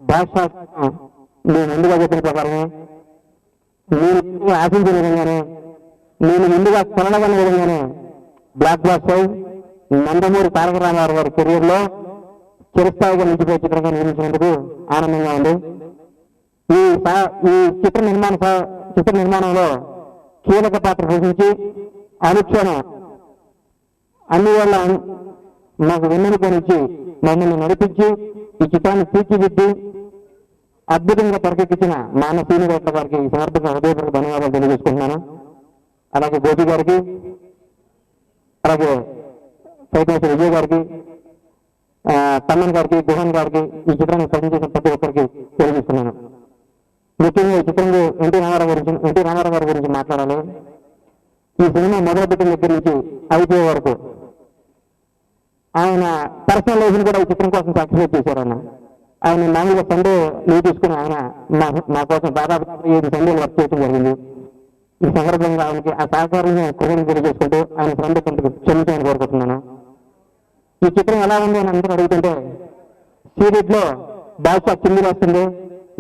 భాష నేను ముందుగా చెప్పిన ప్రకారమే నేను ఆశించిన విధంగానే నేను ముందుగా కలగని విధంగానే బ్లాక్ బాస్టర్ నందమూరి తారక రామారావు గారి కెరీర్లో చిరస్థాయిగా నిలిచిపోయే చిత్రంగా నిర్మించినందుకు ఆనందంగా ఉంది. ఈ చిత్ర నిర్మాణంలో కీలక పాత్ర పోషించి అనుక్షణం అన్ని వల్ల మాకు వెన్నెనుకొనిచ్చి మమ్మల్ని నడిపించి ఈ చిత్రాన్ని తీర్చిదిద్ది అద్భుతంగా తెరకెక్కించిన నాన్న శ్రీనివాస గారికి సమర్పంగా హృదయపూర్వక ధన్యవాదాలు తెలియజేసుకుంటున్నాను. అలాగే గోపి గారికి, అలాగే సైతేశ్వర విజయ్ గారికి, తమ్మన్ గారికి, గుహన్ గారికి ఈ చిత్రాన్ని ప్రశ్నించిన ప్రతి ఒక్కరికి తెలియజేస్తున్నాను. ముఖ్యంగా ఈ చిత్రంలో ఎన్టీ రామారావు గారి గురించి మాట్లాడాలి. ఈ సినిమా మొదలుపెట్టిన దగ్గర నుంచి అయిపోయే వరకు ఆయన పర్సనల్ లైఫ్ కూడా ఈ చిత్రం కోసం సాక్రిఫైస్ చేశారు. ఆయన మామూలుగా సండే లీవ్ తీసుకుని ఆయన మా కోసం దాదాపు 7 సండేలు వర్క్ చేయడం జరిగింది. ఈ సందర్భంగా ఆయనకి ఆ సహకారాన్ని కృతజ్ఞతలు తెలియజేసుకుంటూ ఆయన ఫ్రెండ్ కొంత క్షమించాలని కోరుకుంటున్నాను. ఈ చిత్రం ఎలా ఉంది అని అందరూ అడుగుతుంటే సీరియట్ లో బాద్షా కింది వస్తుంది,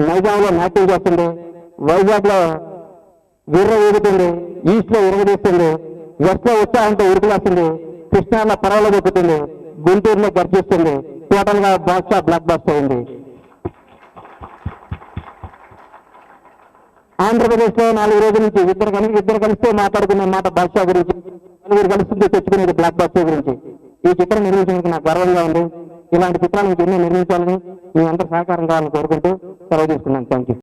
నైజాంలో నాట్యం చేస్తుంది, వైజాగ్ లో వీర్ర ఊగుతుంది, ఈస్ట్ లో ఉరగదీస్తుంది, వెస్ట్ లో ఉత్సాహంతో ఉరుకులేస్తుంది, కృష్ణాలో పరవలో దొక్కుతుంది, గుంటూరులో గర్జిస్తుంది. టోటల్ గా బాద్షా బ్లాక్ బాస్టర్ అయింది. ఆంధ్రప్రదేశ్ లో 4 రోజుల నుంచి ఇద్దరు కలిస్తే మాట్లాడుకున్న మాట బాద్షా గురించి, 4 కలుస్తుంటే తెచ్చుకునేది బ్లాక్ బాస్టర్ గురించి. ఈ చిత్రం నిర్మించడానికి నాకు గర్వంగా ఉంది. ఇలాంటి చిత్రాలు ఎన్నో నిర్మించాలని మీ అందరూ సహకారం కావాలని కోరుకుంటూ సెలవు తీసుకున్నాను. Thank you.